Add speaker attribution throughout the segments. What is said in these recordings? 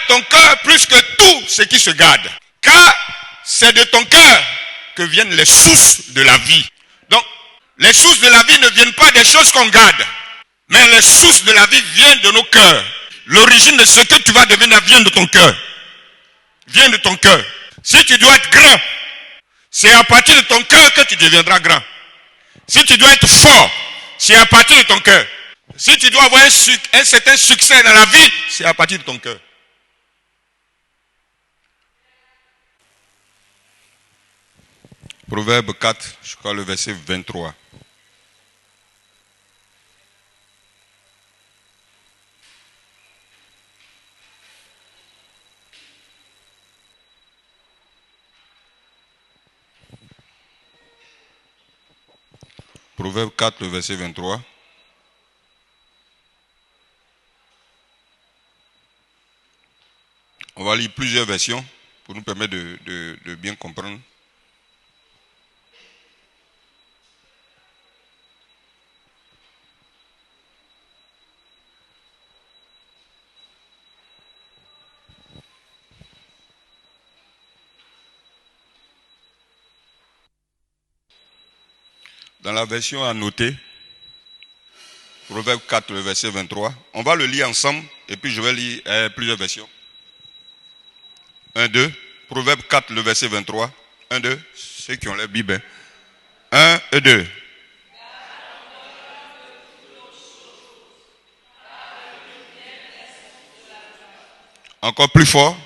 Speaker 1: ton cœur plus que tout ce qui se garde. Car c'est de ton cœur que viennent les sources de la vie. Donc, les sources de la vie ne viennent pas des choses qu'on garde. Mais les sources de la vie viennent de nos cœurs. L'origine de ce que tu vas devenir vient de ton cœur. Vient de ton cœur. Si tu dois être grand, c'est à partir de ton cœur que tu deviendras grand. Si tu dois être fort, c'est à partir de ton cœur. Si tu dois avoir un certain succès dans la vie, c'est à partir de ton cœur. Proverbe 4, je crois le verset 23. Proverbe 4, le verset 23. On va lire plusieurs versions pour nous permettre de bien comprendre. Dans la version annotée, Proverbe 4, le verset 23, on va le lire ensemble et puis je vais lire plusieurs versions. 1, 2, Proverbe 4, le verset 23. 1, 2, ceux qui ont la Bible. 1 et 2. Encore plus fort.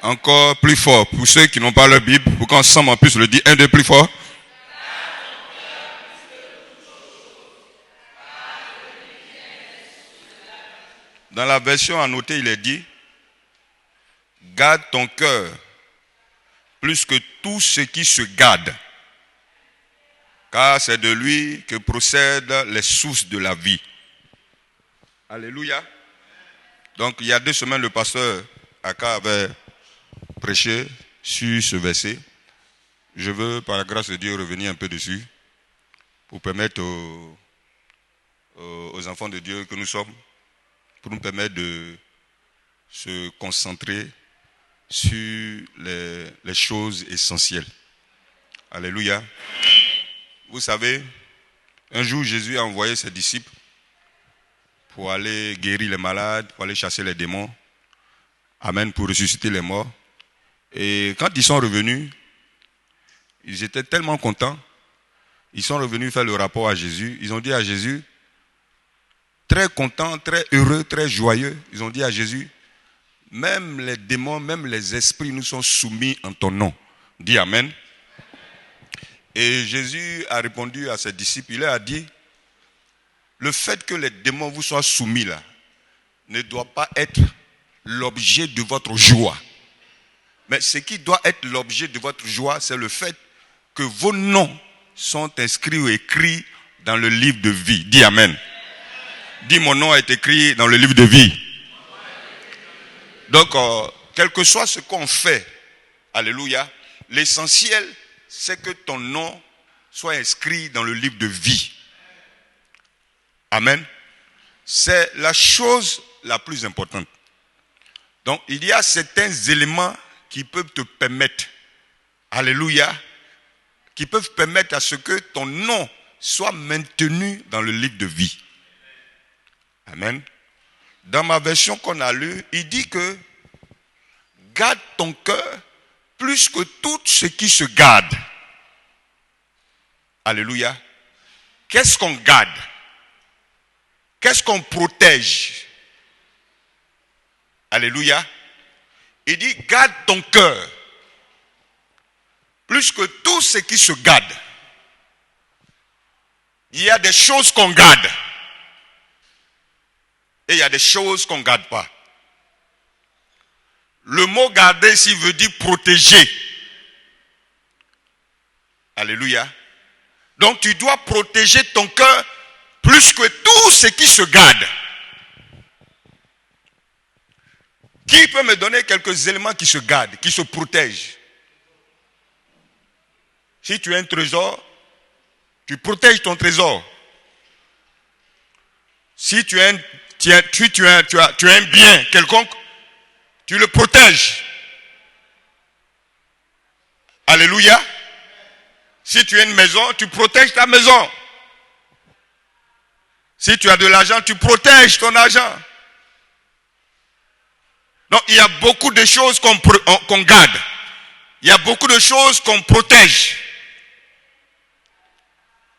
Speaker 1: Encore plus fort. Pour ceux qui n'ont pas leur Bible, pour qu'ensemble on puisse le dire 1, 2, plus fort. Dans la version annotée, il est dit, garde ton cœur plus que tout ce qui se garde, car c'est de lui que procèdent les sources de la vie. Alléluia. Donc il y a 2 semaines, le pasteur Aka avait prêché sur ce verset. Je veux, par la grâce de Dieu, revenir un peu dessus pour permettre aux enfants de Dieu que nous sommes, pour nous permettre de se concentrer sur les choses essentielles. Alléluia. Vous savez, un jour Jésus a envoyé ses disciples pour aller guérir les malades, pour aller chasser les démons. Amen, pour ressusciter les morts. Et quand ils sont revenus, ils étaient tellement contents. Ils sont revenus faire le rapport à Jésus. Ils ont dit à Jésus, très contents, très heureux, très joyeux, ils ont dit à Jésus, même les démons, même les esprits nous sont soumis en ton nom. Dis Amen. Et Jésus a répondu à ses disciples, il leur a dit, le fait que les démons vous soient soumis là, ne doit pas être l'objet de votre joie. Mais ce qui doit être l'objet de votre joie, c'est le fait que vos noms sont inscrits ou écrits dans le livre de vie. Dis Amen. Dis, mon nom est écrit dans le livre de vie. Donc, quel que soit ce qu'on fait, alléluia, l'essentiel, c'est que ton nom soit inscrit dans le livre de vie. Amen. C'est la chose la plus importante. Donc, il y a certains éléments qui peuvent te permettre, alléluia, qui peuvent permettre à ce que ton nom soit maintenu dans le livre de vie. Amen. Dans ma version qu'on a lue, il dit que garde ton cœur plus que tout ce qui se garde. Alléluia. Qu'est-ce qu'on garde? Qu'est-ce qu'on protège? Alléluia. Il dit garde ton cœur plus que tout ce qui se garde. Il y a des choses qu'on garde. Et il y a des choses qu'on ne garde pas. Le mot garder ici veut dire protéger. Alléluia. Donc tu dois protéger ton cœur plus que tout ce qui se garde. Qui peut me donner quelques éléments qui se gardent, qui se protègent? Si tu as un trésor, tu protèges ton trésor. Si tu as un bien quelconque, tu le protèges. Alléluia. Si tu as une maison, tu protèges ta maison. Si tu as de l'argent, tu protèges ton argent. Donc, il y a beaucoup de choses qu'on garde. Il y a beaucoup de choses qu'on protège.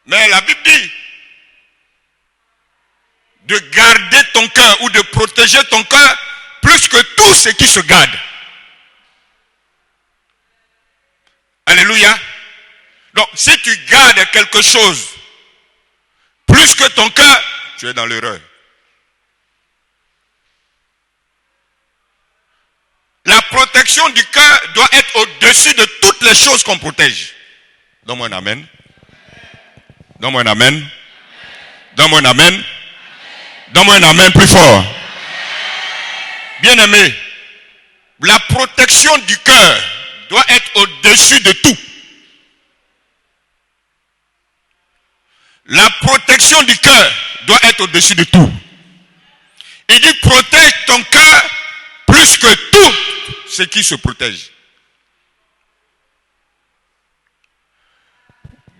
Speaker 1: Mais la Bible dit de garder ton cœur ou de protéger ton cœur plus que tout ce qui se garde. Alléluia. Donc, si tu gardes quelque chose plus que ton cœur, tu es dans l'erreur. La protection du cœur doit être au-dessus de toutes les choses qu'on protège. Donne-moi un amen. Donne-moi un amen. Donne-moi un amen. Donne-moi un amen plus fort. Bien-aimé, la protection du cœur doit être au-dessus de tout. La protection du cœur doit être au-dessus de tout. Il dit protège ton cœur plus que tout ce qui se protège.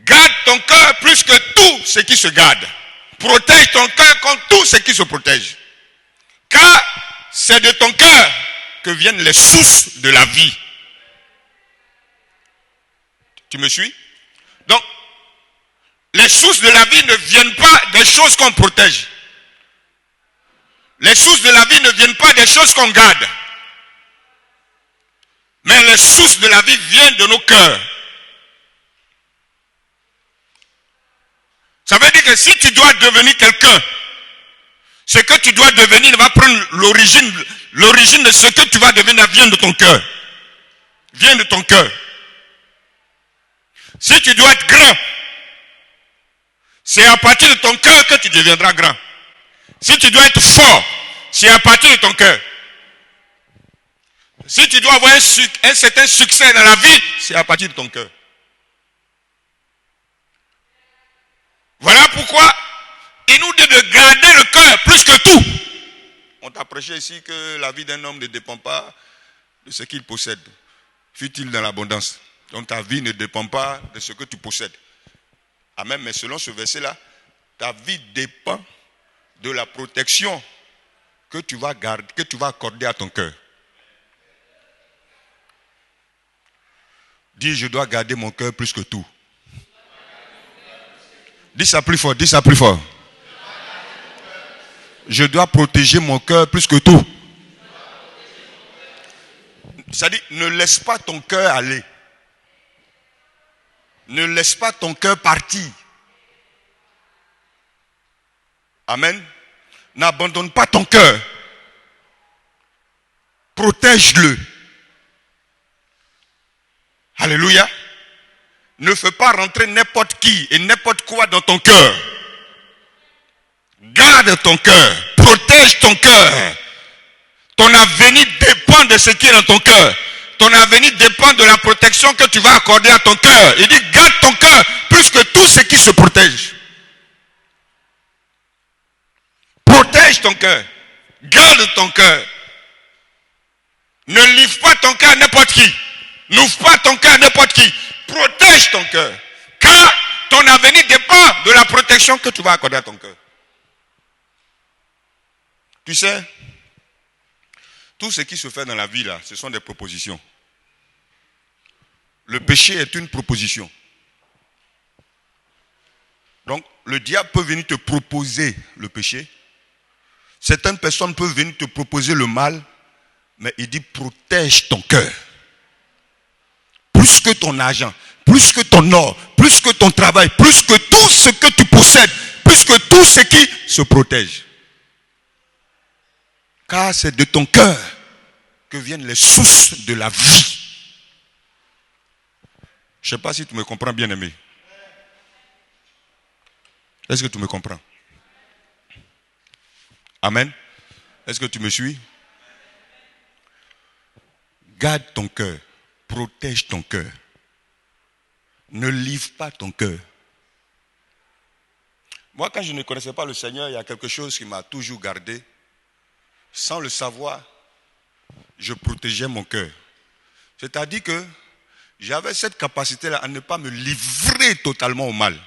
Speaker 1: Garde ton cœur plus que tout ce qui se garde. Protège ton cœur contre tout ce qui se protège. Car c'est de ton cœur que viennent les sources de la vie. Tu me suis? Donc, les sources de la vie ne viennent pas des choses qu'on protège. Les sources de la vie ne viennent pas des choses qu'on garde. Mais les sources de la vie viennent de nos cœurs. Ça veut dire que si tu dois devenir quelqu'un, ce que tu dois devenir va prendre l'origine de ce que tu vas devenir vient de ton cœur. Vient de ton cœur. Si tu dois être grand, c'est à partir de ton cœur que tu deviendras grand. Si tu dois être fort, c'est à partir de ton cœur. Si tu dois avoir un certain succès dans la vie, c'est à partir de ton cœur. Voilà pourquoi il nous dit de garder le cœur plus que tout. On t'a prêché ici que la vie d'un homme ne dépend pas de ce qu'il possède, fût-il dans l'abondance. Donc ta vie ne dépend pas de ce que tu possèdes. Amen, mais selon ce verset-là, ta vie dépend de la protection que tu vas garder, que tu vas accorder à ton cœur. Dis, je dois garder mon cœur plus que tout. Dis ça plus fort, dis ça plus fort. Je dois protéger mon cœur plus que tout. C'est-à-dire, ne laisse pas ton cœur aller. Ne laisse pas ton cœur partir. Amen. N'abandonne pas ton cœur. Protège-le. Alléluia. Ne fais pas rentrer n'importe qui et n'importe quoi dans ton cœur. Garde ton cœur. Protège ton cœur. Ton avenir dépend de ce qui est dans ton cœur. Ton avenir dépend de la protection que tu vas accorder à ton cœur. Il dit garde ton cœur plus que tout ce qui se protège. Protège ton cœur. Garde ton cœur. Ne livre pas ton cœur à n'importe qui. N'ouvre pas ton cœur à n'importe qui. Protège ton cœur. Car ton avenir dépend de la protection que tu vas accorder à ton cœur. Tu sais, tout ce qui se fait dans la vie là, ce sont des propositions. Le péché est une proposition. Donc, le diable peut venir te proposer le péché. Certaines personnes peuvent venir te proposer le mal, mais il dit protège ton cœur. Plus que ton argent, plus que ton or, plus que ton travail, plus que tout ce que tu possèdes, plus que tout ce qui se protège. Car c'est de ton cœur que viennent les sources de la vie. Je ne sais pas si tu me comprends, bien-aimé. Est-ce que tu me comprends? Amen. Est-ce que tu me suis? Garde ton cœur. Protège ton cœur. Ne livre pas ton cœur. Moi, quand je ne connaissais pas le Seigneur, il y a quelque chose qui m'a toujours gardé. Sans le savoir, je protégeais mon cœur. C'est-à-dire que j'avais cette capacité-là à ne pas me livrer totalement au mal.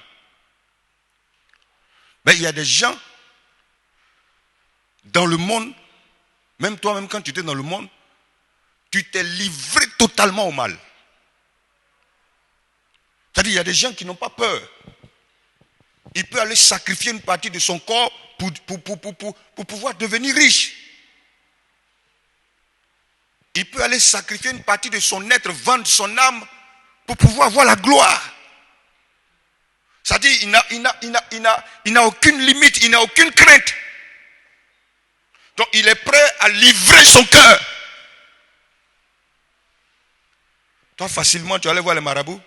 Speaker 1: Mais il y a des gens dans le monde, même toi-même quand tu étais dans le monde, tu t'es livré totalement au mal. C'est-à-dire il y a des gens qui n'ont pas peur. Il peut aller sacrifier une partie de son corps pour pouvoir devenir riche. Il peut aller sacrifier une partie de son être, vendre son âme pour pouvoir avoir la gloire. C'est-à-dire il n'a aucune limite, il n'a aucune crainte. Donc il est prêt à livrer son cœur. Toi facilement tu allais voir les marabouts.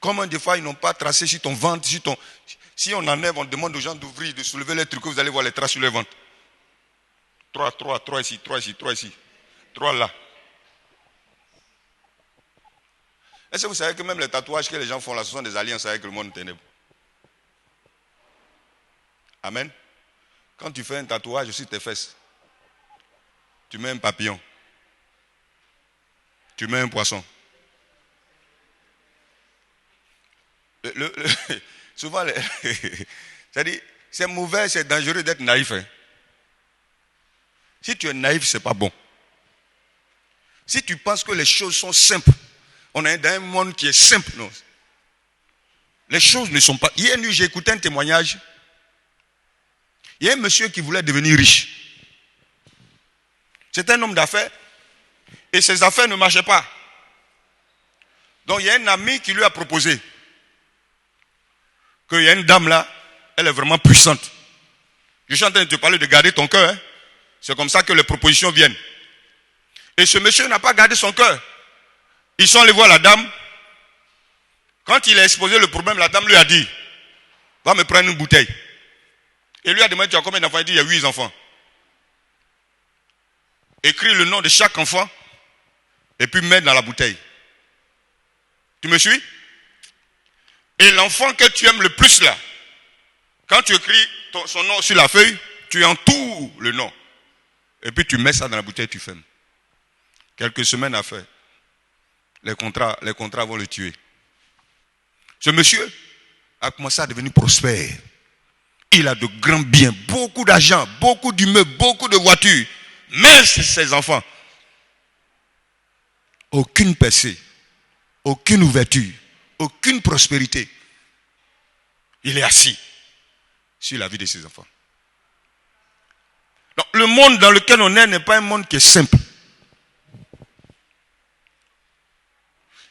Speaker 1: Comment des fois ils n'ont pas tracé sur ton ventre, si on enlève, on demande aux gens d'ouvrir, de soulever les trucs, vous allez voir les traces sur le ventre. 3 ici, 3 ici, 3 ici, 3 là. Est-ce que vous savez que même les tatouages que les gens font là, ce sont des alliances avec le monde ténèbre? Amen. Quand tu fais un tatouage sur tes fesses, tu mets un papillon, tu mets un poisson. Souvent, c'est-à-dire, c'est mauvais, c'est dangereux d'être naïf. Hein. Si tu es naïf, ce n'est pas bon. Si tu penses que les choses sont simples, on est dans un monde qui est simple. Non. Les choses ne sont pas... Hier nuit, j'ai écouté un témoignage. Il y a un monsieur qui voulait devenir riche. C'est un homme d'affaires. Et ses affaires ne marchaient pas. Donc il y a un ami qui lui a proposé qu'il y a une dame là, elle est vraiment puissante. Je suis en train de te parler de garder ton cœur. Hein. C'est comme ça que les propositions viennent. Et ce monsieur n'a pas gardé son cœur. Ils sont allés voir la dame. Quand il a exposé le problème, la dame lui a dit, va me prendre une bouteille. Et lui a demandé, tu as combien d'enfants? Il dit, il y a 8 enfants. Écris le nom de chaque enfant et puis mets dans la bouteille. Tu me suis? Et l'enfant que tu aimes le plus là, quand tu écris son nom sur la feuille, tu entoures le nom. Et puis tu mets ça dans la bouteille et tu fermes. Quelques semaines après, les contrats vont le tuer. Ce monsieur a commencé à devenir prospère. Il a de grands biens, beaucoup d'argent, beaucoup d'immeubles, beaucoup de voitures. Mais ses enfants, aucune percée, aucune ouverture, aucune prospérité. Il est assis sur la vie de ses enfants. Donc, le monde dans lequel on est n'est pas un monde qui est simple.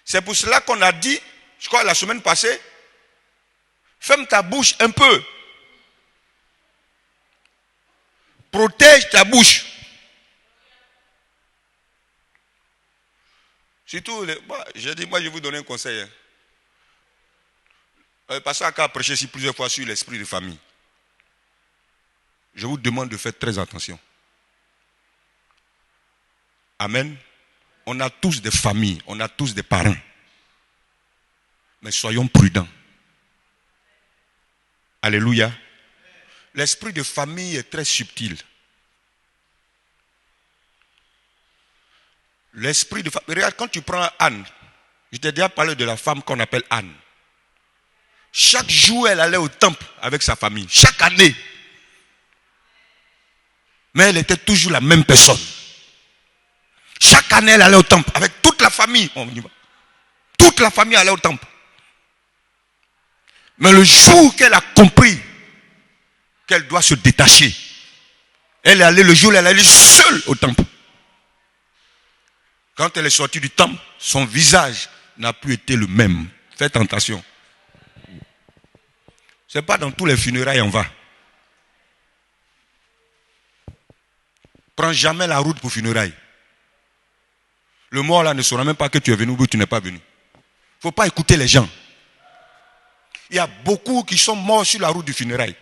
Speaker 1: C'est pour cela qu'on a dit, je crois la semaine passée, ferme ta bouche un peu. Protège ta bouche. Surtout, j'ai dit, moi je vais vous donner un conseil. Hein. Le pasteur a prêché ici plusieurs fois sur l'esprit de famille. Je vous demande de faire très attention. Amen. On a tous des familles, on a tous des parents. Mais soyons prudents. Alléluia. L'esprit de famille est très subtil. L'esprit de famille. Regarde, quand tu prends Anne, je t'ai déjà parlé de la femme qu'on appelle Anne. Chaque jour, elle allait au temple avec sa famille. Chaque année. Mais elle était toujours la même personne. Chaque année, elle allait au temple avec toute la famille. On y va. Toute la famille allait au temple. Mais le jour qu'elle a compris qu'elle doit se détacher, elle est allée le jour où elle est allée seule au temple. Quand elle est sortie du temple, son visage n'a plus été le même. Faites attention. Ce n'est pas dans tous les funérailles on va. Prends jamais la route pour funérailles. Le mort là ne saura même pas que tu es venu ou que tu n'es pas venu. Il ne faut pas écouter les gens. Il y a beaucoup qui sont morts sur la route des funérailles.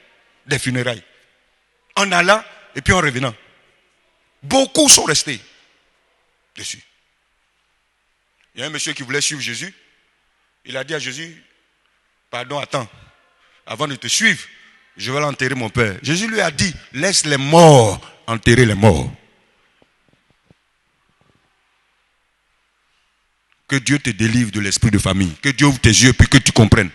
Speaker 1: En allant et puis en revenant. Beaucoup sont restés dessus. Il y a un monsieur qui voulait suivre Jésus. Il a dit à Jésus, pardon, attends. avant de te suivre, je vais l'enterrer mon père. Jésus lui a dit, laisse les morts enterrer les morts. Que Dieu te délivre de l'esprit de famille. Que Dieu ouvre tes yeux puis que tu comprennes.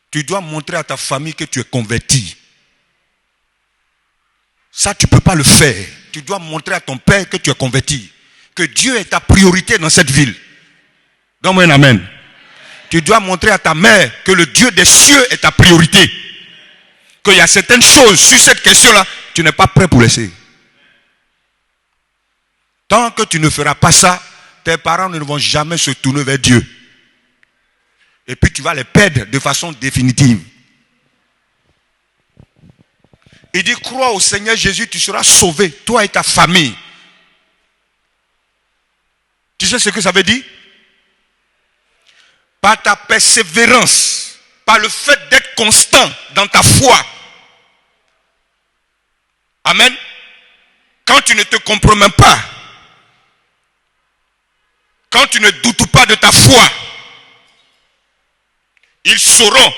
Speaker 1: Tu dois montrer à ta famille que tu es converti. Ça, tu ne peux pas le faire. Tu dois montrer à ton père que tu es converti. Que Dieu est ta priorité dans cette ville. Donne-moi un amen. Tu dois montrer à ta mère que le Dieu des cieux est ta priorité. Qu'il y a certaines choses sur cette question-là, tu n'es pas prêt pour laisser. Tant que tu ne feras pas ça, tes parents ne vont jamais se tourner vers Dieu. Et puis tu vas les perdre de façon définitive. Il dit, crois au Seigneur Jésus, tu seras sauvé, toi et ta famille. Tu sais ce que ça veut dire? Par ta persévérance, par le fait d'être constant dans ta foi. Amen. Quand tu ne te compromets pas, quand tu ne doutes pas de ta foi, ils sauront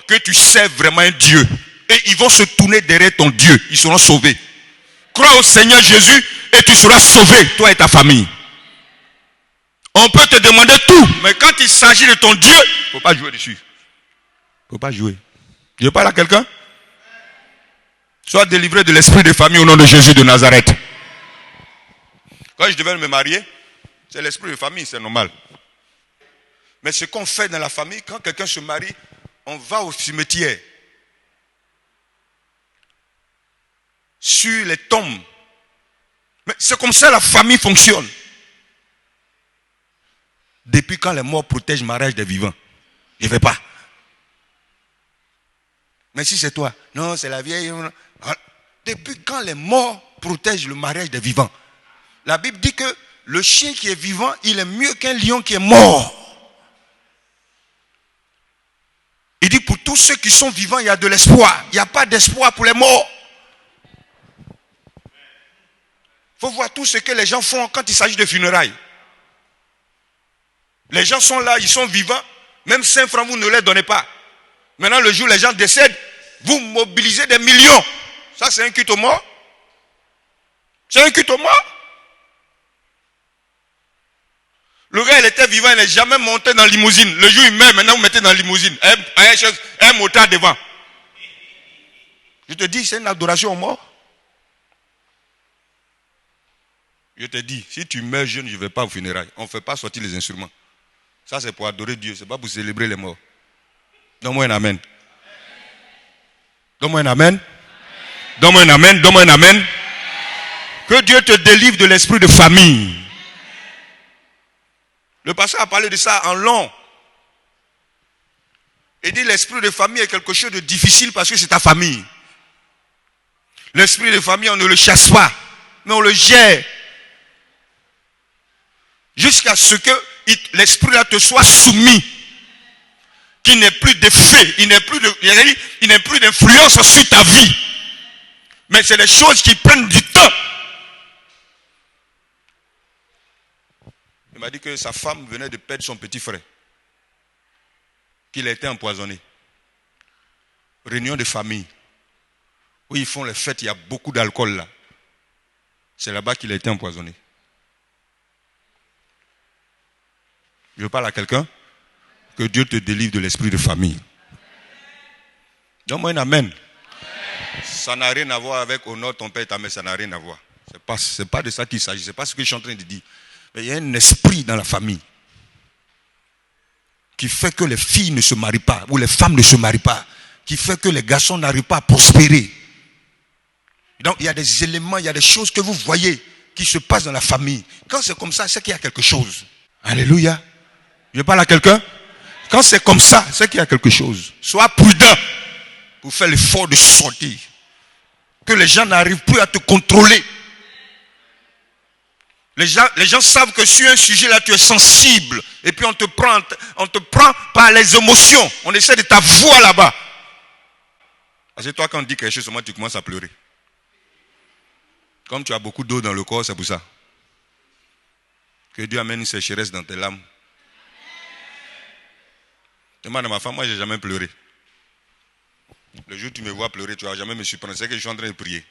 Speaker 1: que tu sers vraiment un Dieu. Et ils vont se tourner derrière ton Dieu. Ils seront sauvés. Crois au Seigneur Jésus et tu seras sauvé, toi et ta famille. On peut te demander tout, mais quand il s'agit de ton Dieu, il ne faut pas jouer dessus. Il ne faut pas jouer. Je parle à quelqu'un? Sois délivré de l'esprit de famille au nom de Jésus de Nazareth. Quand je devais me marier, c'est l'esprit de famille, c'est normal. Mais ce qu'on fait dans la famille, quand quelqu'un se marie, on va au cimetière. Sur les tombes. Mais c'est comme ça la famille fonctionne. Depuis quand les morts protègent le mariage des vivants? Je ne vais pas. Mais si c'est toi, non, c'est la vieille. Depuis quand les morts protègent le mariage des vivants? La Bible dit que le chien qui est vivant, il est mieux qu'un lion qui est mort. Il dit pour tous ceux qui sont vivants, il y a de l'espoir. Il n'y a pas d'espoir pour les morts. Il faut voir tout ce que les gens font quand il s'agit de funérailles. Les gens sont là, ils sont vivants. Même 5 francs, vous ne les donnez pas. Maintenant, le jour où les gens décèdent, vous mobilisez des millions. Ça, c'est un culte aux morts. C'est un culte aux morts. Le gars, il était vivant, il n'est jamais monté dans la limousine. Le jour où il meurt, maintenant, vous mettez dans la limousine. Un motard devant. Je te dis, c'est une adoration aux morts. Je te dis, si tu meurs jeune, je ne vais pas au funérailles. On ne fait pas sortir les instruments. Ça, c'est pour adorer Dieu. Ce n'est pas pour célébrer les morts. Donne-moi un amen. Donne-moi un amen. Donne-moi un amen. Donne-moi un amen. Que Dieu te délivre de l'esprit de famille. Le pasteur a parlé de ça en long. Il dit l'esprit de famille est quelque chose de difficile parce que c'est ta famille. L'esprit de famille, on ne le chasse pas, mais on le gère. Jusqu'à ce que l'esprit là te soit soumis. Qu'il n'ait plus d'effet, il n'ait plus d'influence sur ta vie. Mais c'est des choses qui prennent du temps. Il m'a dit que sa femme venait de perdre son petit frère. Qu'il a été empoisonné. Réunion de famille. Où ils font les fêtes, il y a beaucoup d'alcool là. C'est là-bas qu'il a été empoisonné. Je parle à quelqu'un. Que Dieu te délivre de l'esprit de famille. Donne-moi un amen. Ça n'a rien à voir avec honore ton père et ta mère, ça n'a rien à voir. C'est pas de ça qu'il s'agit, c'est pas ce que je suis en train de dire. Mais il y a un esprit dans la famille qui fait que les filles ne se marient pas, ou les femmes ne se marient pas, qui fait que les garçons n'arrivent pas à prospérer. Donc il y a des éléments, il y a des choses que vous voyez qui se passent dans la famille. Quand c'est comme ça, c'est qu'il y a quelque chose. Alléluia. Je parle à quelqu'un. Quand c'est comme ça, c'est qu'il y a quelque chose. Sois prudent pour faire l'effort de sortir. Que les gens n'arrivent plus à te contrôler. Les gens savent que sur un sujet là, tu es sensible. Et puis on te prend par les émotions. On essaie de t'avoir là-bas. Parce que toi, quand on dit quelque chose, tu commences à pleurer. Comme tu as beaucoup d'eau dans le corps, c'est pour ça. Que Dieu amène une sécheresse dans tes larmes. Demande à ma femme, moi, je n'ai jamais pleuré. Le jour où tu me vois pleurer, tu ne vas jamais me surprendre. C'est que je suis en train de prier.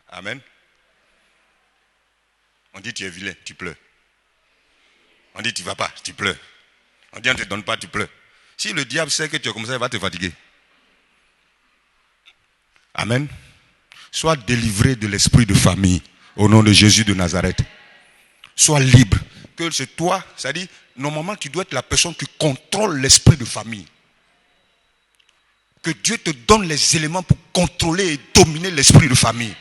Speaker 1: Amen. On dit tu es vilain, tu pleures. On dit tu ne vas pas, tu pleures. On dit on ne te donne pas, tu pleures. Si le diable sait que tu es comme ça, il va te fatiguer. Amen. Sois délivré de l'esprit de famille au nom de Jésus de Nazareth. Sois libre. Que c'est toi, c'est-à-dire, normalement tu dois être la personne qui contrôle l'esprit de famille. Que Dieu te donne les éléments pour contrôler et dominer l'esprit de famille.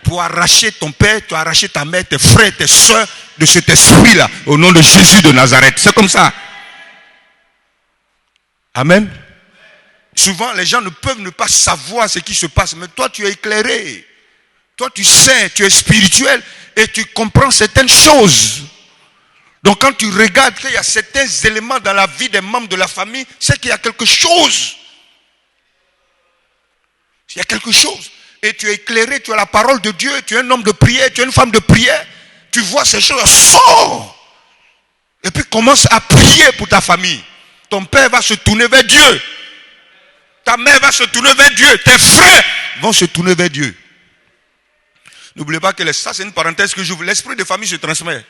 Speaker 1: Pour arracher ton père, tu as arraché ta mère, tes frères, tes soeurs de cet esprit-là, au nom de Jésus de Nazareth. C'est comme ça. Amen. Souvent, les gens ne peuvent ne pas savoir ce qui se passe, mais toi, tu es éclairé. Toi, tu sais, tu es spirituel et tu comprends certaines choses. Donc, quand tu regardes qu'il y a certains éléments dans la vie des membres de la famille, c'est qu'il y a quelque chose. Il y a quelque chose. Et tu es éclairé, tu as la parole de Dieu, tu es un homme de prière, tu es une femme de prière. Tu vois ces choses, sors. Et puis commence à prier pour ta famille. Ton père va se tourner vers Dieu. Ta mère va se tourner vers Dieu. Tes frères vont se tourner vers Dieu. N'oubliez pas que ça, c'est une parenthèse que j'ouvre. L'esprit de famille se transmet.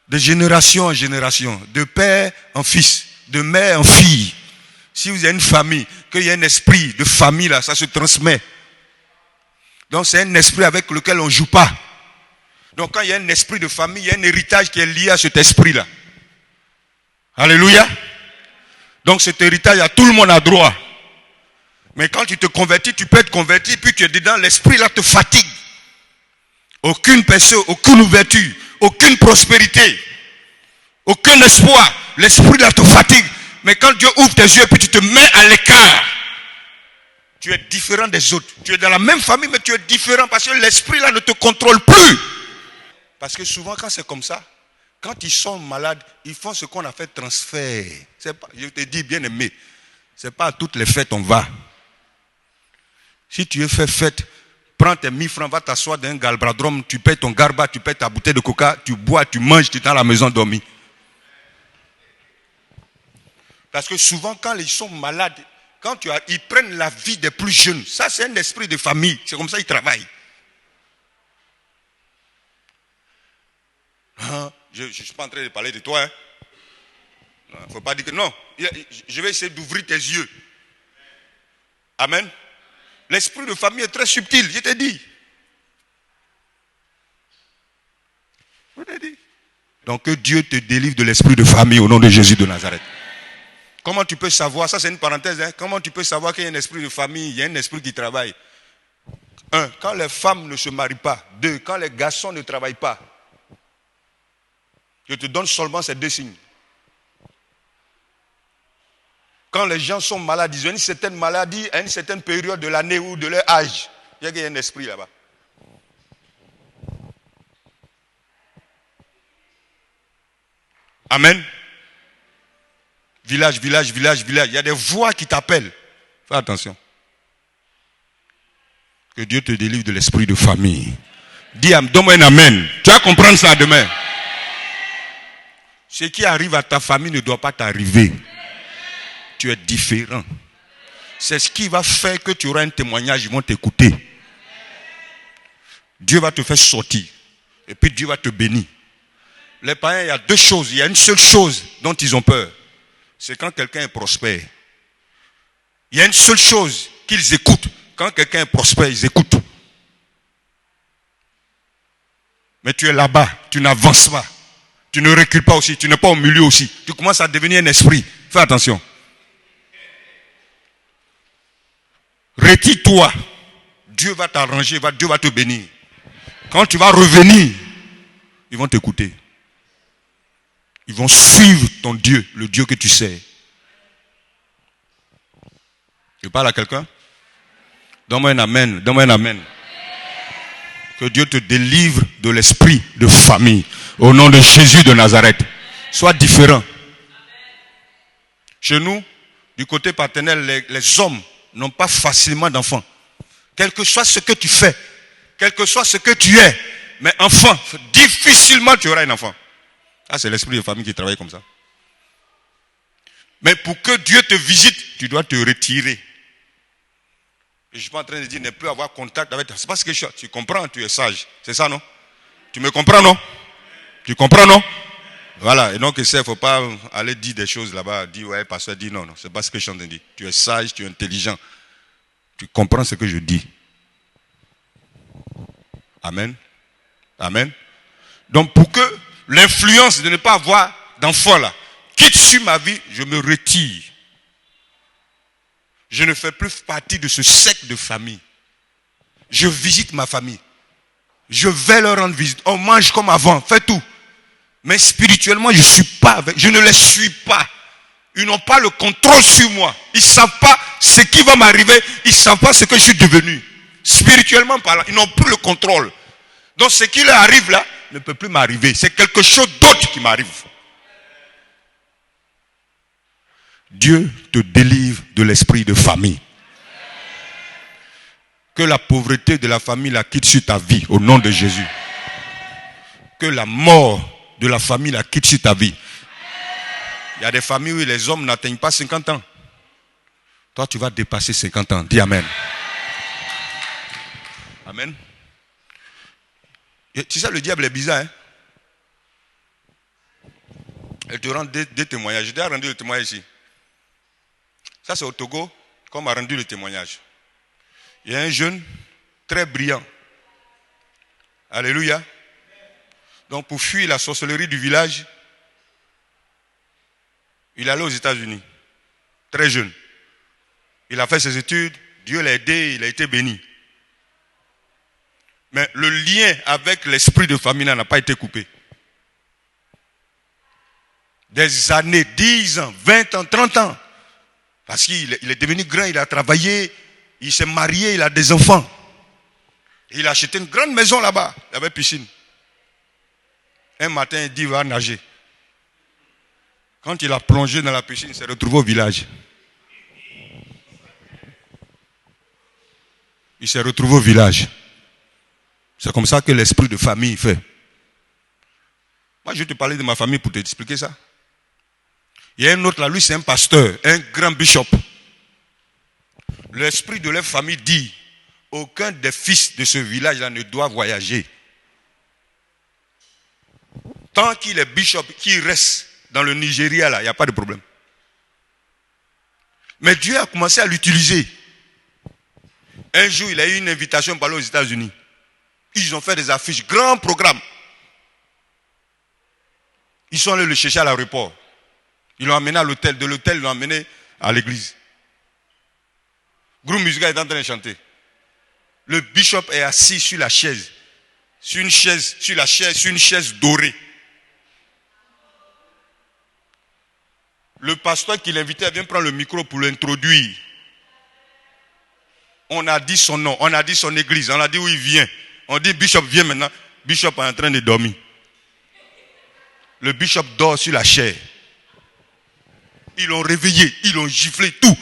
Speaker 1: De génération en génération. De père en fils. De mère en fille. Si vous avez une famille, qu'il y a un esprit de famille là, ça se transmet. Donc c'est un esprit avec lequel on ne joue pas. Donc quand il y a un esprit de famille, il y a un héritage qui est lié à cet esprit là. Alléluia. Donc cet héritage, tout le monde a droit. Mais quand tu te convertis, tu peux être converti, puis tu es dedans, l'esprit là te fatigue. Aucune personne, aucune ouverture, aucune prospérité, aucun espoir. L'esprit là te fatigue. Mais quand Dieu ouvre tes yeux et puis tu te mets à l'écart, tu es différent des autres. Tu es dans la même famille, mais tu es différent parce que l'esprit là ne te contrôle plus. Parce que souvent quand c'est comme ça, quand ils sont malades, ils font ce qu'on a fait transfert. C'est pas, je te dis bien aimé, c'est pas à toutes les fêtes on va. Si tu es fait fête, prends tes 1000 francs, va t'asseoir dans un galbradrome, tu payes ton garba, tu payes ta bouteille de coca, tu bois, tu manges, tu es dans la maison dormir. Parce que souvent, quand ils sont malades, ils prennent la vie des plus jeunes. Ça, c'est un esprit de famille. C'est comme ça qu'ils travaillent. Je ne suis pas en train de parler de toi. Il ne faut pas dire que non. Je vais essayer d'ouvrir tes yeux. Amen. L'esprit de famille est très subtil, je t'ai dit. Je t'ai dit. Donc que Dieu te délivre de l'esprit de famille au nom de Jésus de Nazareth. Comment tu peux savoir, ça c'est une parenthèse, comment tu peux savoir qu'il y a un esprit de famille, il y a un esprit qui travaille. 1, quand les femmes ne se marient pas. 2, quand les garçons ne travaillent pas. Je te donne seulement ces 2 signes. Quand les gens sont malades, ils ont une certaine maladie à une certaine période de l'année ou de leur âge. Il y a un esprit là-bas. Amen. Village, village, village, village. Il y a des voix qui t'appellent. Fais attention. Que Dieu te délivre de l'esprit de famille. Dis, donne-moi un amen. Tu vas comprendre ça demain. Ce qui arrive à ta famille ne doit pas t'arriver. Tu es différent. C'est ce qui va faire que tu auras un témoignage, ils vont t'écouter. Dieu va te faire sortir. Et puis Dieu va te bénir. Les païens, il y a 2 choses. Il y a une seule chose dont ils ont peur. C'est quand quelqu'un est prospère. Il y a une seule chose qu'ils écoutent. Quand quelqu'un est prospère, ils écoutent. Mais tu es là-bas, tu n'avances pas. Tu ne recules pas aussi, tu n'es pas au milieu aussi. Tu commences à devenir un esprit. Fais attention. Retire-toi. Dieu va t'arranger, Dieu va te bénir. Quand tu vas revenir, ils vont t'écouter. Ils vont suivre ton Dieu, le Dieu que tu sais. Je parle à quelqu'un? Donne-moi un amen, donne-moi un amen. Que Dieu te délivre de l'esprit de famille. Au nom de Jésus de Nazareth. Sois différent. Chez nous, du côté paternel, les hommes n'ont pas facilement d'enfants. Quel que soit ce que tu fais, quel que soit ce que tu es, mais enfant, difficilement tu auras un enfant. Ah, c'est l'esprit de famille qui travaille comme ça. Mais pour que Dieu te visite, tu dois te retirer. Et je ne suis pas en train de dire ne plus avoir contact avec toi. C'est parce que tu comprends, tu es sage. C'est ça, non? Tu me comprends, non? Tu comprends, non? Voilà. Et donc, il ne faut pas aller dire des choses là-bas. Dire, ouais, pasteur, dit non, non. C'est pas ce que je suis en train de dire. Tu es sage, tu es intelligent. Tu comprends ce que je dis. Amen. Amen. Donc, pour que l'influence de ne pas avoir d'enfant là quitte sur ma vie, je me retire. Je ne fais plus partie de ce cercle de famille. Je visite ma famille. Je vais leur rendre visite. On mange comme avant, fais tout. Mais spirituellement, je ne les suis pas. Ils n'ont pas le contrôle sur moi. Ils ne savent pas ce qui va m'arriver. Ils ne savent pas ce que je suis devenu. Spirituellement parlant, ils n'ont plus le contrôle. Donc ce qui leur arrive là ne peut plus m'arriver. C'est quelque chose d'autre qui m'arrive. Dieu te délivre de l'esprit de famille. Que la pauvreté de la famille la quitte sur ta vie au nom de Jésus. Que la mort de la famille la quitte sur ta vie. Il y a des familles où les hommes n'atteignent pas 50 ans. Toi, tu vas dépasser 50 ans. Dis Amen. Amen. Et tu sais, le diable est bizarre. Hein? Il te rend des témoignages. Je t'ai rendu le témoignage ici. Ça, c'est au Togo qu'on m'a rendu le témoignage. Il y a un jeune très brillant. Alléluia. Donc, pour fuir la sorcellerie du village, il est allé aux États-Unis. Très jeune. Il a fait ses études. Dieu l'a aidé. Il a été béni. Mais le lien avec l'esprit de famille n'a pas été coupé. Des années, 10 ans, 20 ans, 30 ans. Parce qu'il est devenu grand, il a travaillé, il s'est marié, il a des enfants. Il a acheté une grande maison là-bas, il y avait piscine. Un matin, il dit, il va nager. Quand il a plongé dans la piscine, il s'est retrouvé au village. Il s'est retrouvé au village. C'est comme ça que l'esprit de famille fait. Moi, je vais te parler de ma famille pour t'expliquer ça. Il y a un autre là, lui c'est un pasteur, un grand bishop. L'esprit de leur famille dit, aucun des fils de ce village-là ne doit voyager. Tant qu'il est bishop, qu'il reste dans le Nigeria, là, il n'y a pas de problème. Mais Dieu a commencé à l'utiliser. Un jour, il a eu une invitation pour aller aux États-Unis. Ils ont fait des affiches, grand programme. Ils sont allés le chercher à l'aéroport. Ils l'ont amené à l'hôtel. De l'hôtel, ils l'ont amené à l'église. Groupe musical est en train de chanter. Le bishop est assis sur la chaise. Sur une chaise dorée. Le pasteur qui l'invitait vient prendre le micro pour l'introduire. On a dit son nom, on a dit son église, on a dit où il vient. On dit bishop vient maintenant. Bishop est en train de dormir. Le bishop dort sur la chaise. Ils l'ont réveillé, ils l'ont giflé, tout.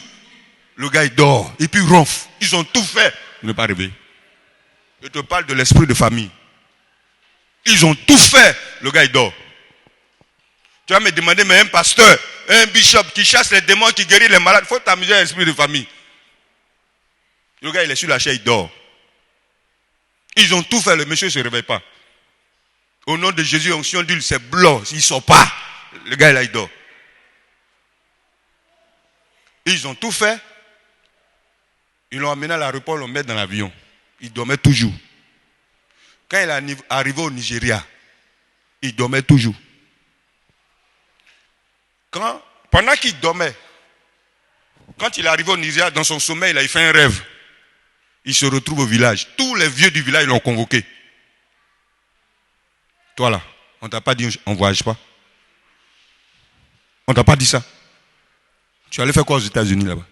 Speaker 1: Le gars il dort, et puis il ronfle. Ils ont tout fait. Il n'est pas réveillé. Je te parle de l'esprit de famille. Ils ont tout fait. Le gars il dort. Tu vas me demander, mais un pasteur, un bishop qui chasse les démons, qui guérit les malades, il faut t'amuser à l'esprit de famille. Le gars il est sur la chaise, il dort. Ils ont tout fait, le monsieur ne se réveille pas. Au nom de Jésus, onction d'huile, c'est blanc, il ne sort pas. Le gars là il dort. Ils ont tout fait. Ils l'ont amené à l'aéroport, ils l'ont mis dans l'avion. Il dormait toujours. Quand il est arrivé au Nigeria, il dormait toujours. Pendant qu'il dormait, quand il est arrivé au Nigeria, dans son sommeil, il fait un rêve. Il se retrouve au village. Tous les vieux du village l'ont convoqué. Toi là, on ne t'a pas dit on ne voyage pas. On ne t'a pas dit ça. Tu allais faire quoi aux États-Unis là-bas?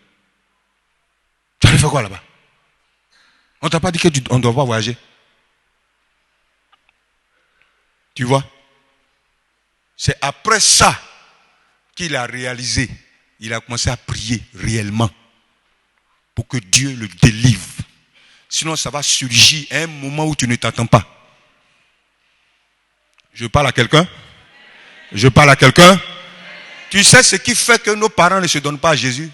Speaker 1: Tu allais faire quoi là-bas? On ne t'a pas dit qu'on ne doit pas voyager. Tu vois? C'est après ça qu'il a réalisé. Il a commencé à prier réellement pour que Dieu le délivre. Sinon, ça va surgir à un moment où tu ne t'attends pas. Je parle à quelqu'un? Je parle à quelqu'un. Tu sais ce qui fait que nos parents ne se donnent pas à Jésus?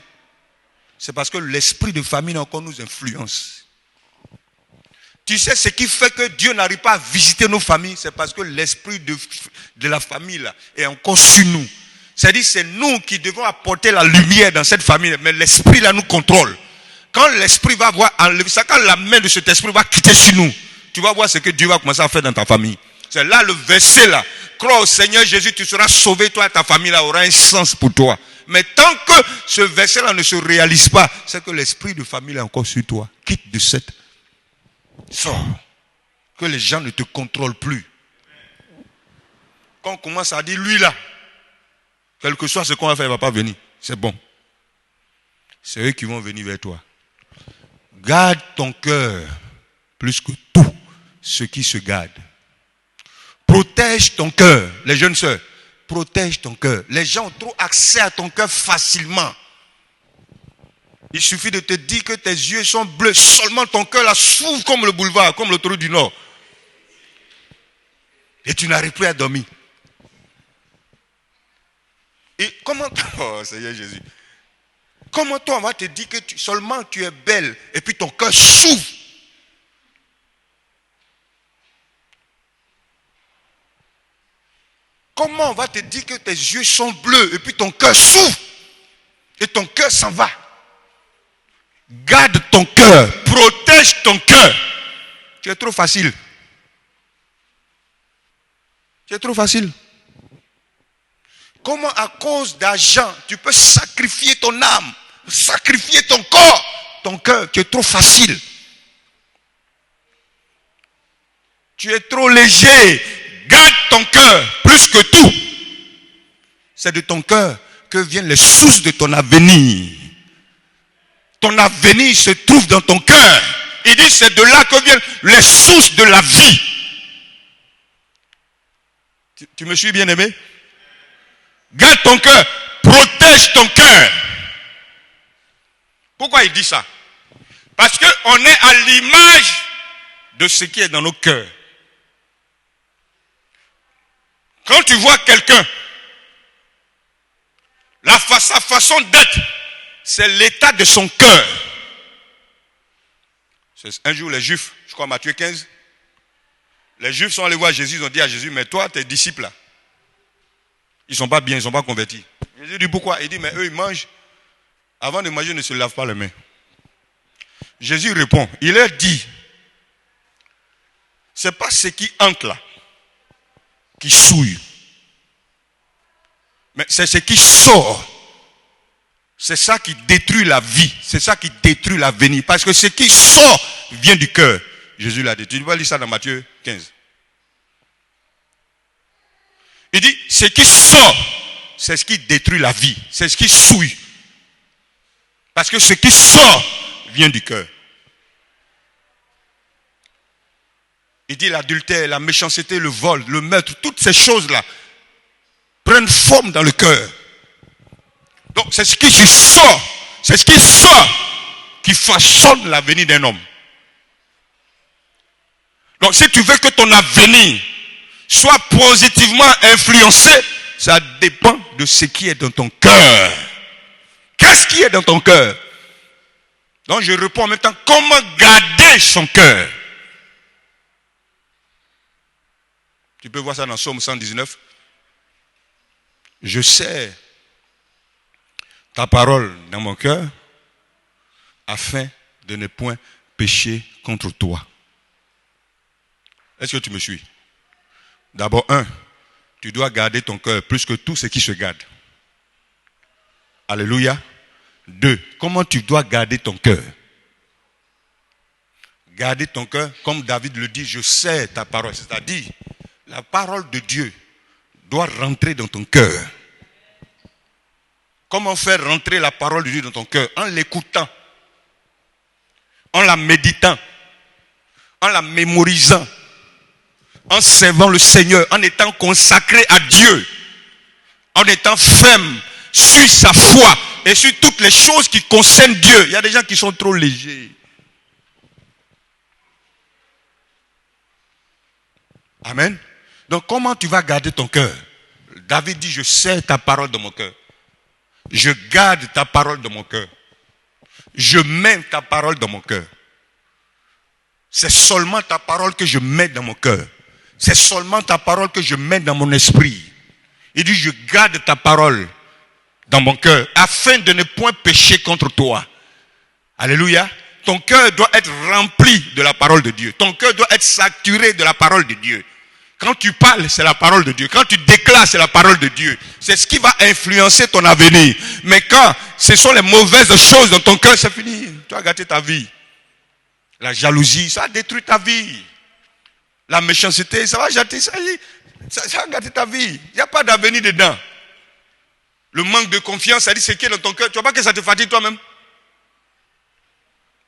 Speaker 1: C'est parce que l'esprit de famille encore nous influence. Tu sais ce qui fait que Dieu n'arrive pas à visiter nos familles? C'est parce que l'esprit de la famille là est encore sur nous. C'est-à-dire c'est nous qui devons apporter la lumière dans cette famille. Mais l'esprit là nous contrôle. Quand l'esprit va voir enlever ça, quand la main de cet esprit va quitter sur nous, tu vas voir ce que Dieu va commencer à faire dans ta famille. C'est là le verset là. Crois au Seigneur Jésus, tu seras sauvé, toi et ta famille là aura un sens pour toi. Mais tant que ce verset là ne se réalise pas, c'est que l'esprit de famille est encore sur toi. Quitte de cette. Sors. Que les gens ne te contrôlent plus. Quand on commence à dire lui là, quel que soit ce qu'on va faire, il ne va pas venir. C'est bon. C'est eux qui vont venir vers toi. Garde ton cœur plus que tout ce qui se garde. Protège ton cœur. Les jeunes sœurs, protège ton cœur. Les gens ont trop accès à ton cœur facilement. Il suffit de te dire que tes yeux sont bleus. Seulement ton cœur là s'ouvre comme le boulevard, comme l'autoroute du Nord. Et tu n'arrives plus à dormir. Et comment... Oh Seigneur Jésus. Comment toi on va te dire que seulement tu es belle et puis ton cœur s'ouvre? Comment on va te dire que tes yeux sont bleus et puis ton cœur s'ouvre et ton cœur s'en va? Garde ton cœur, protège ton cœur. Tu es trop facile. Tu es trop facile. Comment à cause d'argent tu peux sacrifier ton âme, sacrifier ton corps, ton cœur? Tu es trop facile. Tu es trop léger. Garde ton cœur plus que tout. C'est de ton cœur que viennent les sources de ton avenir. Ton avenir se trouve dans ton cœur. Il dit c'est de là que viennent les sources de la vie. Tu me suis bien aimé? Garde ton cœur, protège ton cœur. Pourquoi il dit ça? Parce qu'on est à l'image de ce qui est dans nos cœurs. Quand tu vois quelqu'un, sa façon d'être, c'est l'état de son cœur. Un jour, les Juifs, je crois Matthieu 15, les Juifs sont allés voir Jésus, ils ont dit à Jésus, mais toi, tes disciples là, ils ne sont pas bien, ils ne sont pas convertis. Jésus dit pourquoi? Il dit, mais eux, ils mangent. Avant de manger, ils ne se lavent pas les mains. Jésus répond, il leur dit, c'est pas ce qui entre là, qui souille. Mais c'est ce qui sort. C'est ça qui détruit la vie. C'est ça qui détruit l'avenir. Parce que ce qui sort vient du cœur. Jésus l'a dit. Tu vas lire ça dans Matthieu 15. Il dit, ce qui sort, c'est ce qui détruit la vie. C'est ce qui souille. Parce que ce qui sort vient du cœur. Il dit l'adultère, la méchanceté, le vol, le meurtre, toutes ces choses-là prennent forme dans le cœur. Donc c'est ce qui sort, c'est ce qui sort qui façonne l'avenir d'un homme. Donc si tu veux que ton avenir soit positivement influencé, ça dépend de ce qui est dans ton cœur. Qu'est-ce qui est dans ton cœur? Donc je réponds en même temps, comment garder son cœur? Tu peux voir ça dans Psaume 119. Je sais ta parole dans mon cœur afin de ne point pécher contre toi. Est-ce que tu me suis? D'abord, tu dois garder ton cœur plus que tout ce qui se garde. Alléluia. 2, comment tu dois garder ton cœur? Garder ton cœur, comme David le dit, je sais ta parole. C'est-à-dire, la parole de Dieu doit rentrer dans ton cœur. Comment faire rentrer la parole de Dieu dans ton cœur? En l'écoutant, en la méditant, en la mémorisant, en servant le Seigneur, en étant consacré à Dieu, en étant ferme sur sa foi et sur toutes les choses qui concernent Dieu. Il y a des gens qui sont trop légers. Amen. Donc comment tu vas garder ton cœur? David dit, je serre ta parole dans mon cœur. Je garde ta parole dans mon cœur. Je mets ta parole dans mon cœur. C'est seulement ta parole que je mets dans mon cœur. C'est seulement ta parole que je mets dans mon esprit. Il dit, je garde ta parole dans mon cœur, afin de ne point pécher contre toi. Alléluia. Ton cœur doit être rempli de la parole de Dieu. Ton cœur doit être saturé de la parole de Dieu. Quand tu parles, c'est la parole de Dieu. Quand tu déclares, c'est la parole de Dieu. C'est ce qui va influencer ton avenir. Mais quand ce sont les mauvaises choses dans ton cœur, c'est fini. Tu as gâté ta vie. La jalousie, ça a détruit ta vie. La méchanceté, ça va gâter, ça va gâter ta vie. Il n'y a pas d'avenir dedans. Le manque de confiance, ça dit c'est qui est dans ton cœur. Tu vois pas que ça te fatigue toi-même?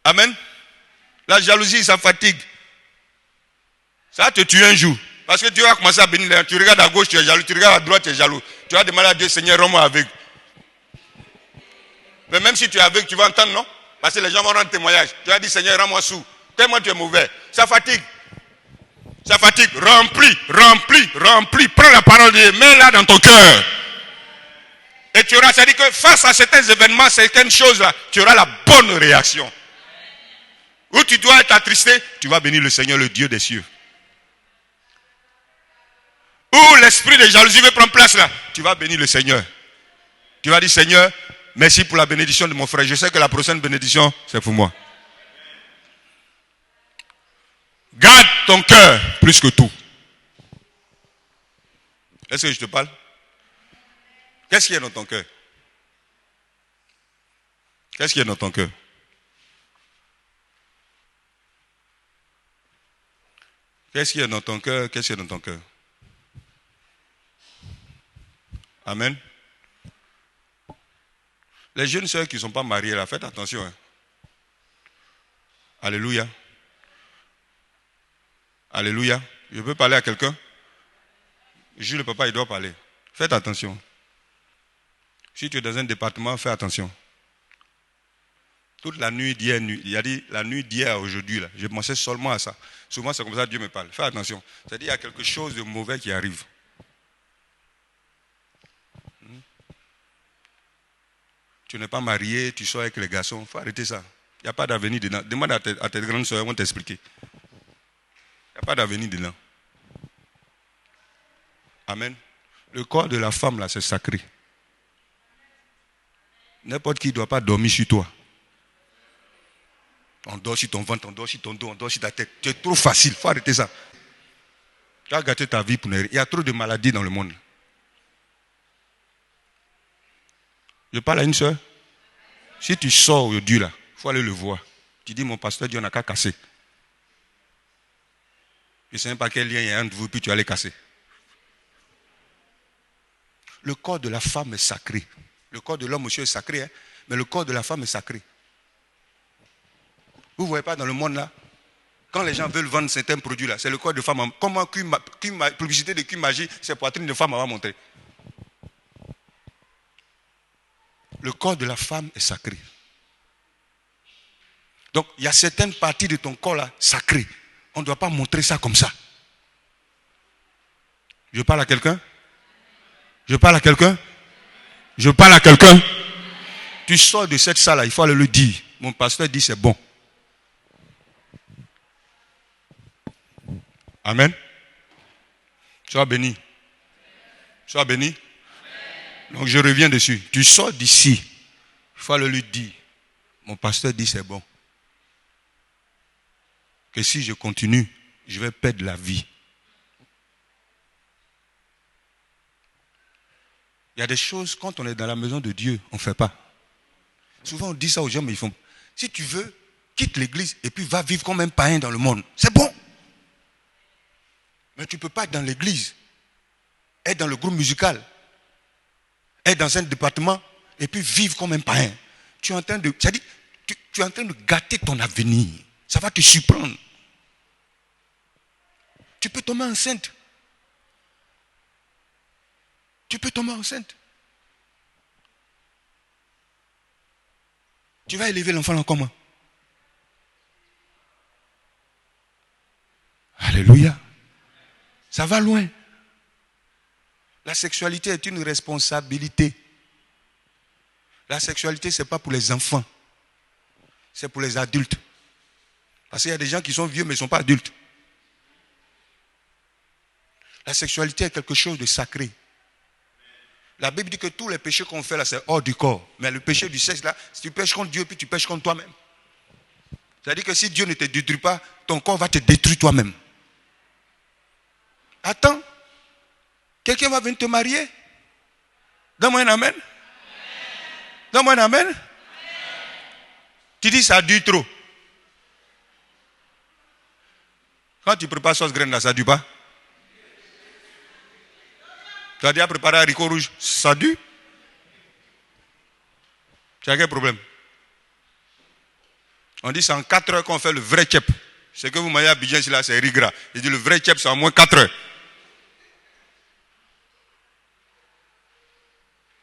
Speaker 1: Amen. La jalousie, ça fatigue. Ça va te tuer un jour. Parce que tu vas commencer à bénir. Tu regardes à gauche, tu es jaloux. Tu regardes à droite, tu es jaloux. Tu vas demander à Dieu, Seigneur, rends-moi aveugle. Mais même si tu es aveugle, tu vas entendre, non? Parce que les gens vont rendre témoignage. Tu vas dire, Seigneur, rends-moi sourd. Tellement tu es mauvais. Ça fatigue. Ça fatigue. Remplis, remplis, remplis. Prends la parole de Dieu. Mets-la dans ton cœur. Et tu auras, c'est-à-dire que face à certains événements, certaines choses-là, tu auras la bonne réaction. Où tu dois être attristé, tu vas bénir le Seigneur, le Dieu des cieux. Où l'esprit de jalousie veut prendre place là, tu vas bénir le Seigneur. Tu vas dire, Seigneur, merci pour la bénédiction de mon frère. Je sais que la prochaine bénédiction, c'est pour moi. Garde ton cœur plus que tout. Est-ce que je te parle? Qu'est-ce qu'il y a dans ton cœur? Qu'est-ce qu'il y a dans ton cœur? Qu'est-ce qu'il y a dans ton cœur? Qu'est-ce qu'il y a dans ton cœur? Amen. Les jeunes sœurs qui ne sont pas mariées là, faites attention. Hein. Alléluia. Alléluia. Je peux parler à quelqu'un? Jules, le papa, il doit parler. Faites attention. Si tu es dans un département, fais attention. Toute la nuit d'hier, il a dit la nuit d'hier à aujourd'hui, là, je pensais seulement à ça. Souvent, c'est comme ça que Dieu me parle. Fais attention. C'est-à-dire qu'il y a quelque chose de mauvais qui arrive. Tu n'es pas marié, tu sors avec les garçons. Il faut arrêter ça. Il n'y a pas d'avenir dedans. Demande à tes grandes soeurs, elles vont t'expliquer. Il n'y a pas d'avenir dedans. Amen. Le corps de la femme, là, c'est sacré. N'importe qui ne doit pas dormir sur toi. On dort sur ton ventre, on dort sur ton dos, on dort sur ta tête. Tu es trop facile, il faut arrêter ça. Tu as gâté ta vie pour ne rien. Il y a trop de maladies dans le monde. Je parle à une soeur. Si tu sors aujourd'hui là, il faut aller le voir. Tu dis, mon pasteur dit, on n'a qu'à casser. Je ne sais même pas quel lien il y a entre vous, puis tu vas les casser. Le corps de la femme est sacré. Le corps de l'homme, monsieur, est sacré, hein? Mais le corps de la femme est sacré. Vous ne voyez pas dans le monde là, quand les gens veulent vendre certains produits là, c'est le corps de femme. Comment publicité de cul magie, c'est poitrine de femme va montrer. Le corps de la femme est sacré. Donc, il y a certaines parties de ton corps là, sacrées. On ne doit pas montrer ça comme ça. Je parle à quelqu'un? Je parle à quelqu'un? Je parle à quelqu'un? Tu sors de cette salle là, il faut aller le dire. Mon pasteur dit c'est bon. Amen. Sois béni. Sois béni. Donc je reviens dessus. Tu sors d'ici. Il faut aller lui dire. Mon pasteur dit c'est bon. Que si je continue, je vais perdre la vie. Il y a des choses, quand on est dans la maison de Dieu, on ne fait pas. Souvent on dit ça aux gens, mais ils font. Si tu veux, quitte l'église et puis va vivre comme un païen dans le monde. C'est bon. Mais tu ne peux pas être dans l'église, être dans le groupe musical, être dans un département et puis vivre comme un païen. Tu es en train de, c'est-à-dire, tu es en train de gâter ton avenir. Ça va te surprendre. Tu peux tomber enceinte. Tu peux tomber enceinte. Tu vas élever l'enfant en comment? Alléluia. Ça va loin. La sexualité est une responsabilité. La sexualité, ce n'est pas pour les enfants. C'est pour les adultes. Parce qu'il y a des gens qui sont vieux mais ne sont pas adultes. La sexualité est quelque chose de sacré. La Bible dit que tous les péchés qu'on fait là, c'est hors du corps. Mais le péché du sexe là, si tu pêches contre Dieu, puis tu pêches contre toi-même. C'est-à-dire que si Dieu ne te détruit pas, ton corps va te détruire toi-même. Attends. Quelqu'un va venir te marier? Donne-moi un amen. Donne-moi un amen. Tu dis ça dure trop. Quand tu prépares sauce graine là, ça dure pas? Tu as déjà préparé un haricot rouge, ça dure? Tu as quel problème? On dit c'est en 4 heures qu'on fait le vrai tchèp. Ce que vous mangez à Bidjan ici là, c'est riz gras. Il dit le vrai tchèp, c'est en moins 4 heures.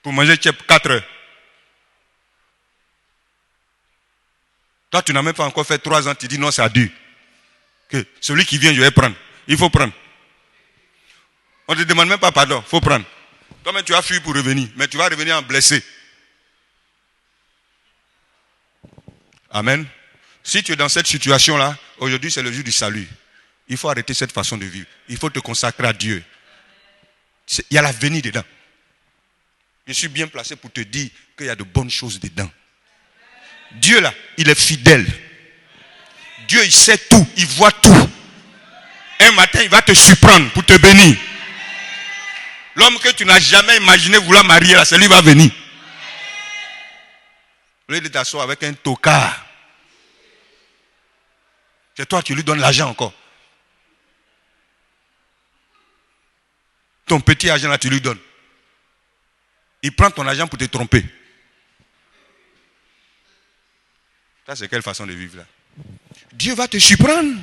Speaker 1: Pour manger tchèp, 4 heures. Toi, tu n'as même pas encore fait 3 ans, tu dis non, ça dure. Que celui qui vient, je vais prendre. Il faut prendre. On ne te demande même pas pardon, il faut prendre. Toi-même, tu as fui pour revenir, mais tu vas revenir en blessé. Amen. Si tu es dans cette situation-là, aujourd'hui c'est le jour du salut. Il faut arrêter cette façon de vivre. Il faut te consacrer à Dieu. Il y a l'avenir dedans. Je suis bien placé pour te dire qu'il y a de bonnes choses dedans. Dieu là, il est fidèle. Dieu, il sait tout, il voit tout. Un matin, il va te surprendre pour te bénir. L'homme que tu n'as jamais imaginé vouloir marier là, c'est lui qui va venir. Au lieu de t'asseoir avec un tocard, c'est toi qui lui donnes l'argent encore. Ton petit argent là, tu lui donnes. Il prend ton argent pour te tromper. Ça, c'est quelle façon de vivre là? Dieu va te surprendre.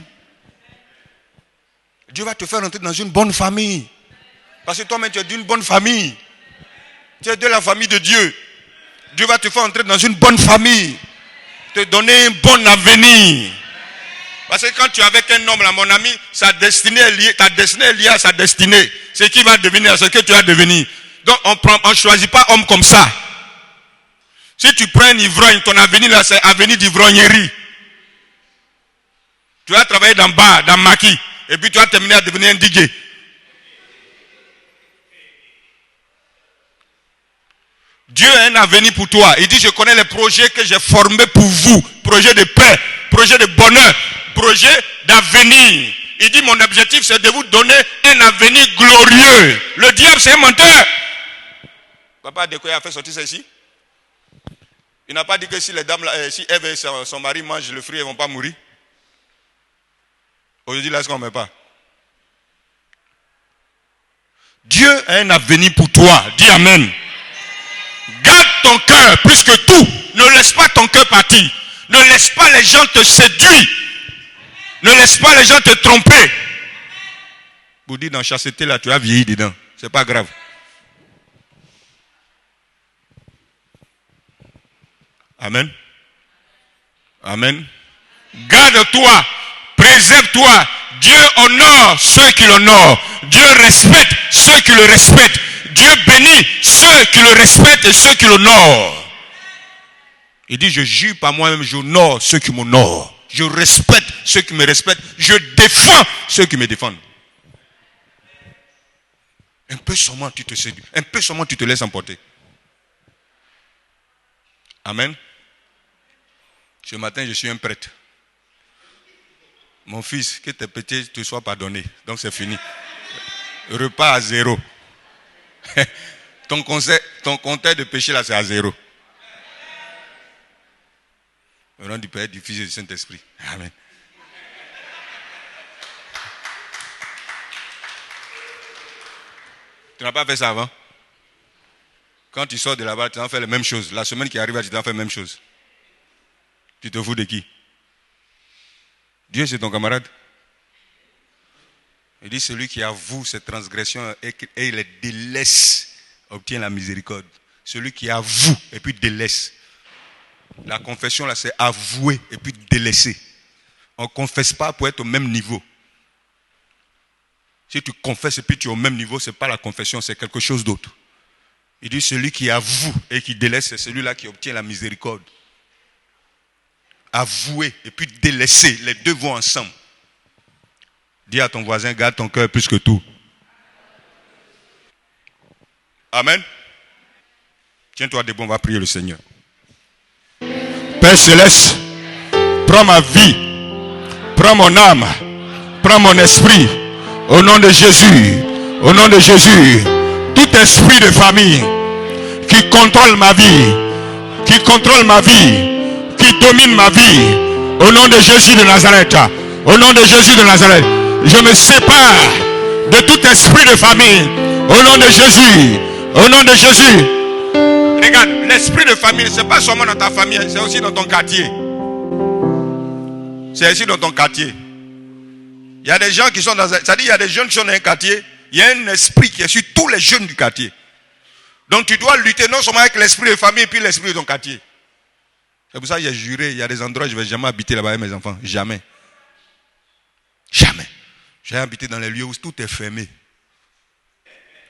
Speaker 1: Dieu va te faire entrer dans une bonne famille. Parce que toi-même, tu es d'une bonne famille. Tu es de la famille de Dieu. Dieu va te faire entrer dans une bonne famille. Te donner un bon avenir. Parce que quand tu es avec un homme là, mon ami, sa destinée est liée, ta destinée est liée à sa destinée. Ce qui va devenir, ce que tu vas devenir. Donc on ne choisit pas homme comme ça. Si tu prends un ivrogne, ton avenir là, c'est avenir d'ivrognerie. Tu vas travailler dans bar, dans maquis, et puis tu vas terminer à devenir un DJ. Dieu a un avenir pour toi. Il dit, je connais les projets que j'ai formés pour vous. Projets de paix, projets de bonheur, projets d'avenir. Il dit, mon objectif, c'est de vous donner un avenir glorieux. Le diable, c'est un menteur. Papa Adekoya a fait sortir ça ici. Il n'a pas dit que si les dames, si Ève et son mari mangent le fruit, ils ne vont pas mourir. Aujourd'hui, là, est-ce qu'on ne met pas? Dieu a un avenir pour toi. Dis Amen. Garde ton cœur plus que tout. Ne laisse pas ton cœur partir. Ne laisse pas les gens te séduire. Ne laisse pas les gens te tromper. Pour dire dans chasteté là, tu as vieilli dedans. C'est pas grave. Amen. Amen. Garde-toi. Préserve-toi. Dieu honore ceux qui l'honorent. Dieu respecte ceux qui le respectent. Dieu bénit ceux qui le respectent et ceux qui l'honorent. Il dit, je jure par moi-même, j'honore ceux qui m'honorent. Je respecte ceux qui me respectent. Je défends ceux qui me défendent. Un peu seulement tu te séduis. Un peu seulement tu te laisses emporter. Amen. Ce matin, je suis un prêtre. Mon fils, que tes péchés te soient pardonnés. Donc c'est fini. Repas à 0. Ton compteur de péché là, c'est à 0. Au nom du Père, du Fils et du Saint-Esprit. Amen. Tu n'as pas fait ça avant? Quand tu sors de là-bas, tu en fais la même chose. La semaine qui arrive, tu en fais la même chose. Tu te fous de qui? Dieu, c'est ton camarade. Il dit, celui qui avoue ses transgressions et il les délaisse, obtient la miséricorde. Celui qui avoue et puis délaisse. La confession, là, c'est avouer et puis délaisser. On ne confesse pas pour être au même niveau. Si tu confesses et puis tu es au même niveau, ce n'est pas la confession, c'est quelque chose d'autre. Il dit celui qui avoue et qui délaisse, c'est celui-là qui obtient la miséricorde. Avouer et puis délaisser, les deux vont ensemble. Dis à ton voisin, garde ton cœur plus que tout. Amen. Tiens-toi debout, on va prier le Seigneur. Père Céleste, prends ma vie, prends mon âme, prends mon esprit, au nom de Jésus, au nom de Jésus. Tout esprit de famille qui contrôle ma vie, qui domine ma vie, au nom de Jésus de Nazareth, au nom de Jésus de Nazareth, je me sépare de tout esprit de famille, au nom de Jésus, au nom de Jésus. Regarde, l'esprit de famille, ce n'est pas seulement dans ta famille, c'est aussi dans ton quartier. C'est aussi dans ton quartier. Il y a des gens qui sont dans un... C'est-à-dire, il y a des jeunes qui sont dans un quartier, il y a un esprit qui est sur tous les jeunes du quartier. Donc tu dois lutter non seulement avec l'esprit de famille, puis l'esprit de ton quartier. C'est pour ça que j'ai juré, il y a des endroits où je ne vais jamais habiter là-bas avec mes enfants. Jamais. Jamais. J'ai habité dans les lieux où tout est fermé.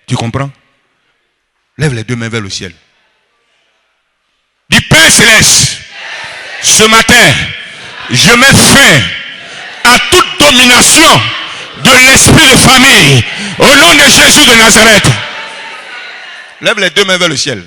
Speaker 1: Tu comprends? Lève les deux mains vers le ciel. Dis Père Céleste, ce matin, je mets fin à toute domination de l'esprit de famille au nom de Jésus de Nazareth. Lève les deux mains vers le ciel.